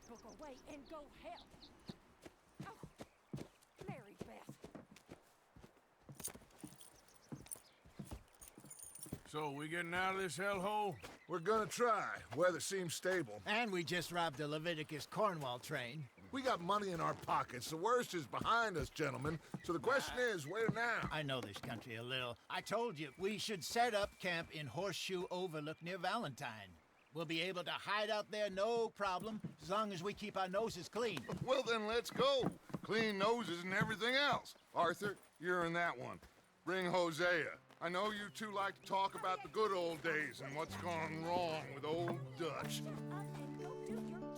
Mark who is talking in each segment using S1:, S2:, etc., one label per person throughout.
S1: book away and go help. Oh, Mary Beth.
S2: So, we getting out of this hellhole?
S3: We're gonna try. Weather seems stable.
S4: And we just robbed the Leviticus Cornwall train.
S3: We got money in our pockets. The worst is behind us, gentlemen. So the question is, where now?
S4: I know this country a little. I told you, we should set up camp in Horseshoe Overlook near Valentine. We'll be able to hide out there, no problem, as long as we keep our noses clean.
S5: Well, then let's go. Clean noses and everything else. Arthur, you're in that one. Bring Hosea. I know you two like to talk about the good old days and what's gone wrong with old Dutch.
S1: And go do your job.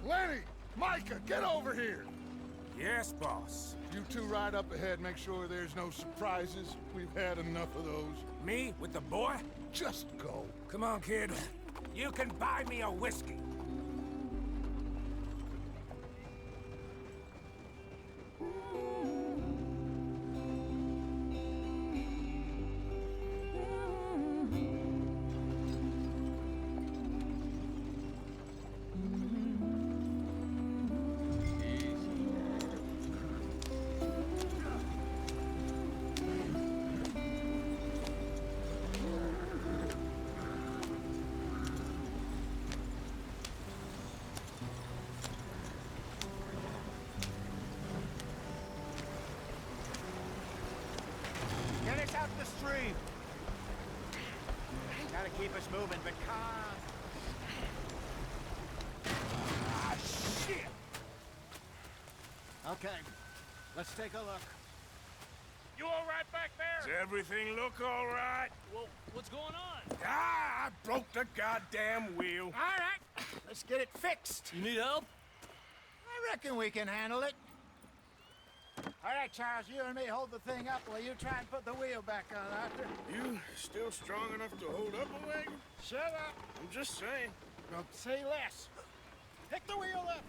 S5: Lenny! Micah, get over here!
S2: Yes, boss.
S5: You two ride up ahead, make sure there's no surprises. We've had enough of those.
S2: Me with the boy?
S5: Just go.
S2: Come on, kid. You can buy me a whiskey.
S4: Get us out the stream. Gotta keep us moving, but calm.
S2: Ah, shit!
S4: Okay, let's take a look.
S6: You all right back
S2: Does
S6: there?
S2: everything look all right?
S6: Well, what's going on?
S2: Ah, I broke the goddamn wheel.
S4: All right, let's get it fixed.
S6: You need help?
S4: I reckon we can handle it. All right, Charles, you and me hold the thing up while you try and put the wheel back on, Arthur.
S2: You still strong enough to hold up a wagon?
S4: Shut up.
S2: I'm just saying.
S4: Well, say less. Pick the wheel up.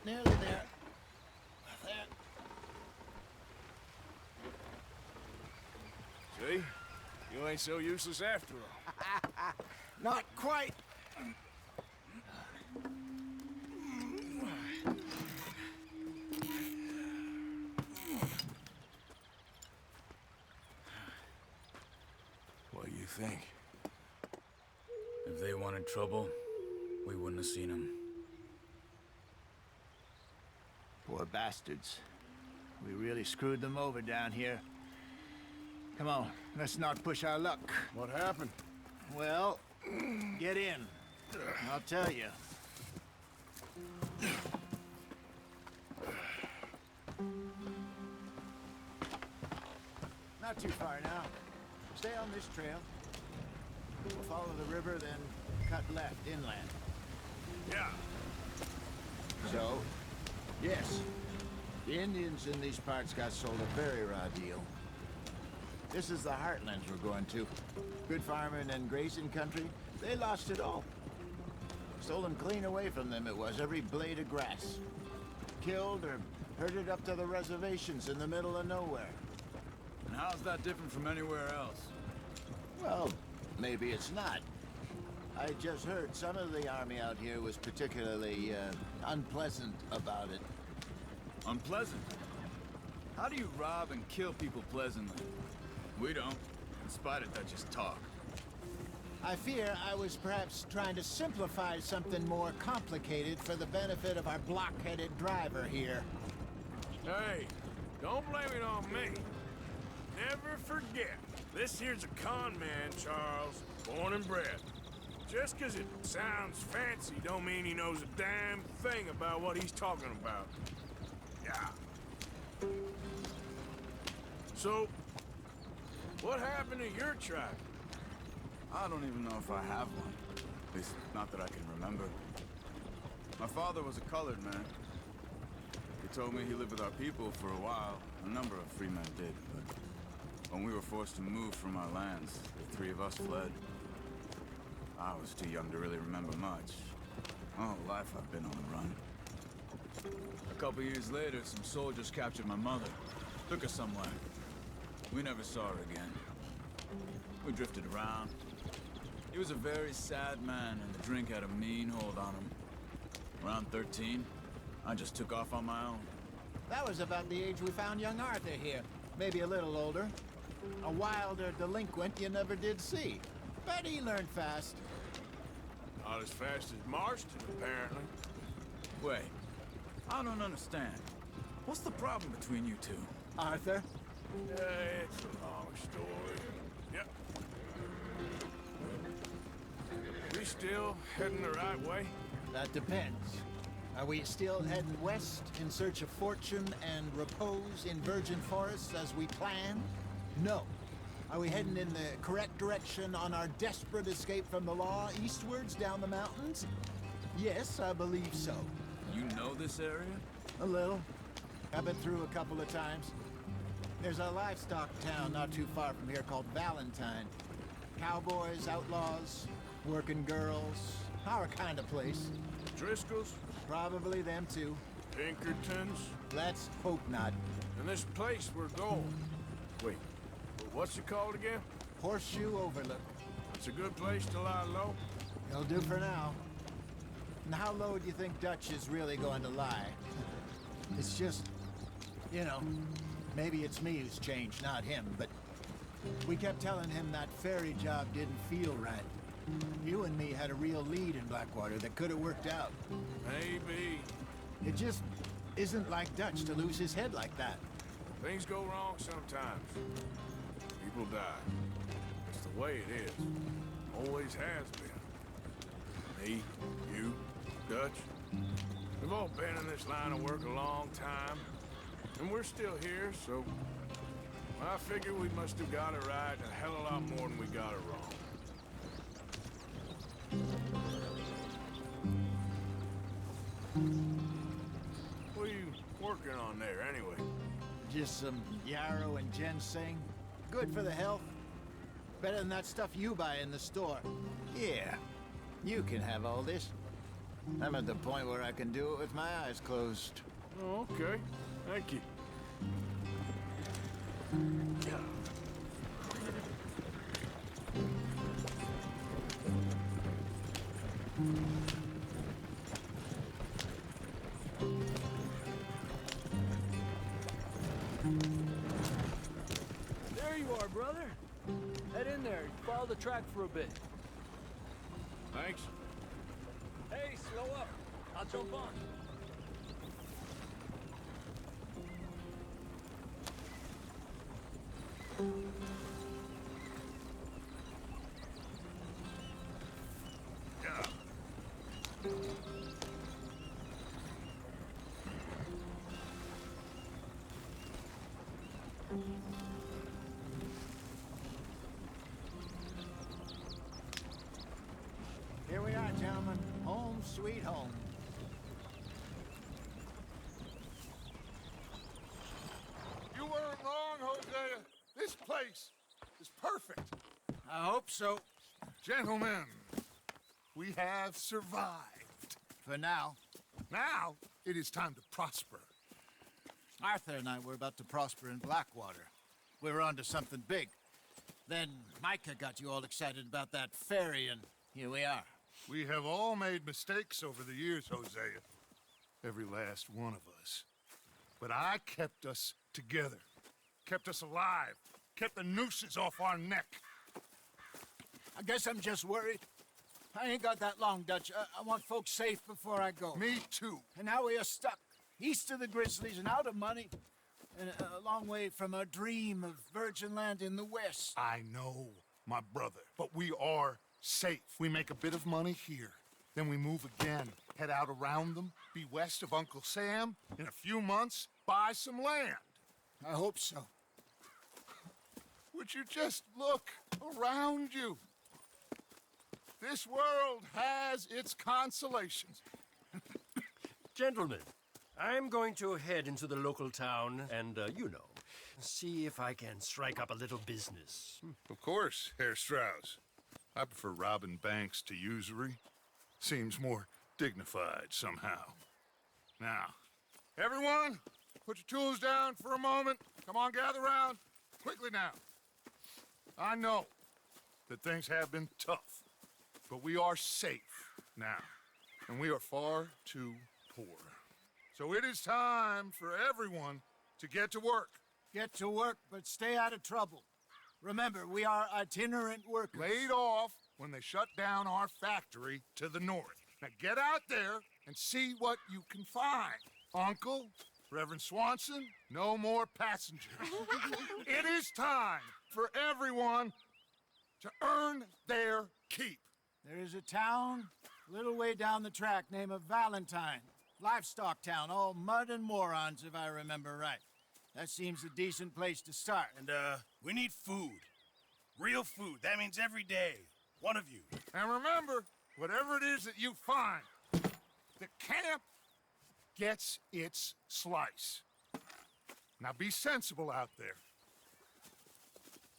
S4: Nearly there. There.
S2: See? You ain't so useless after all.
S4: Not quite.
S2: What do you think?
S7: If they wanted trouble, we wouldn't have seen them.
S4: Poor bastards. We really screwed them over down here. Come on, let's not push our luck.
S5: What happened?
S4: Well, get in. I'll tell you. Not too far now. Stay on this trail. We'll follow the river, then cut left inland.
S2: Yeah.
S4: So, yes, the Indians in these parts got sold a very raw deal. This is the heartlands we're going to. Good farming and grazing country, they lost it all. Stolen clean away from them it was, every blade of grass. Killed or herded up to the reservations in the middle of nowhere.
S7: And how's that different from anywhere else?
S4: Well, maybe it's not. I just heard some of the army out here was particularly, unpleasant about it.
S7: Unpleasant? How do you rob and kill people pleasantly? We don't, in spite of Dutch's talk.
S4: I fear I was perhaps trying to simplify something more complicated for the benefit of our block-headed driver here.
S2: Hey, don't blame it on me. Never forget, this here's a con man, Charles, born and bred. Just 'cause it sounds fancy don't mean he knows a damn thing about what he's talking about. Yeah. So, what happened to your tribe?
S7: I don't even know if I have one. At least, not that I can remember. My father was a colored man. He told me he lived with our people for a while. A number of free men did, but when we were forced to move from our lands, the three of us fled. I was too young to really remember much. My whole life I've been on the run. A couple years later, some soldiers captured my mother. Took her somewhere. We never saw her again. We drifted around. He was a very sad man, and the drink had a mean hold on him. Around 13, I just took off on my own.
S4: That was about the age we found young Arthur here. Maybe a little older. A wilder delinquent you never did see. But he learned fast.
S2: Not as fast as Marston, apparently.
S7: Wait, I don't understand. What's the problem between you two?
S4: Arthur?
S2: It's a long story. Yep. We still heading the right way?
S4: That depends. Are we still heading west in search of fortune and repose in virgin forests as we planned? No. Are we heading in the correct direction on our desperate escape from the law eastwards down the mountains? Yes, I believe so.
S7: You know this area?
S4: A little. I've been through a couple of times. There's a livestock town not too far from here called Valentine. Cowboys, outlaws, working girls, our kind of place.
S2: Driscoll's?
S4: Probably them too.
S2: Pinkertons?
S4: Let's hope not.
S2: And this place we're going. Wait, what's it called again?
S4: Horseshoe Overlook.
S2: It's a good place to lie low.
S4: It'll do for now. And how low do you think Dutch is really going to lie? It's just, you know, maybe it's me who's changed, not him, but we kept telling him that ferry job didn't feel right. You and me had a real lead in Blackwater that could have worked out.
S2: Maybe.
S4: It just isn't like Dutch to lose his head like that.
S2: Things go wrong sometimes. People die. It's the way it is. Always has been. Me, you, Dutch. We've all been in this line of work a long time. And we're still here, so I figure we must have got it right a hell of a lot more than we got it wrong. What are you working on there, anyway?
S4: Just some yarrow and ginseng. Good for the health. Better than that stuff you buy in the store. Yeah, you can have all this. I'm at the point where I can do it with my eyes closed.
S2: Oh, okay. Thank you.
S6: There you are, brother. Head in there and follow the track for a bit.
S2: Thanks.
S6: Hey, slow up. I'll jump on.
S4: Here we are, gentlemen. Home sweet home.
S5: You weren't wrong, Hosea. This place is perfect.
S4: I hope so.
S5: Gentlemen, we have survived.
S4: For now.
S5: Now, it is time to prosper.
S4: Arthur and I were about to prosper in Blackwater. We were onto something big. Then Micah got you all excited about that ferry, and here we are.
S5: We have all made mistakes over the years, Hosea. Every last one of us. But I kept us together. Kept us alive. Kept the nooses off our neck.
S6: I guess I'm just worried. I ain't got that long, Dutch. I want folks safe before I go.
S5: Me too.
S6: And now we are stuck, east of the Grizzlies and out of money, and a long way from our dream of virgin land in the west.
S5: I know, my brother, but we are safe. We make a bit of money here, then we move again, head out around them, be west of Uncle Sam, in a few months, buy some land.
S6: I hope so.
S5: Would you just look around you? This world has its consolations.
S8: Gentlemen, I'm going to head into the local town and, see if I can strike up a little business.
S5: Of course, Herr Strauss. I prefer robbing banks to usury. Seems more dignified somehow. Now, everyone, put your tools down for a moment. Come on, gather round. Quickly now. I know that things have been tough, but we are safe now, and we are far too poor. So it is time for everyone to get to work.
S6: Get to work, but stay out of trouble. Remember, we are itinerant workers.
S5: Laid off when they shut down our factory to the north. Now get out there and see what you can find. Uncle, Reverend Swanson, no more passengers. It is time for everyone to earn their keep.
S6: There is a town a little way down the track named Valentine. Livestock town, all mud and morons, if I remember right. That seems a decent place to start.
S9: And, we need food. Real food. That means every day. One of you.
S5: And remember, whatever it is that you find, the camp gets its slice. Now be sensible out there.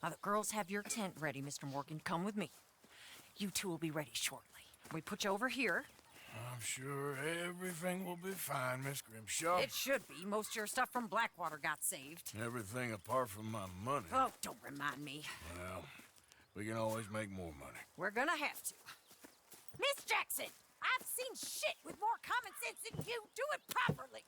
S1: Now, the girls have your tent ready, Mr. Morgan. Come with me. You two will be ready shortly. We put you over here.
S2: I'm sure everything will be fine, Miss Grimshaw.
S1: It should be. Most of your stuff from Blackwater got saved.
S2: Everything apart from my money.
S1: Oh, don't remind me.
S2: Well, we can always make more money.
S1: We're gonna have to. Miss Jackson, I've seen shit with more common sense than you. Do it properly.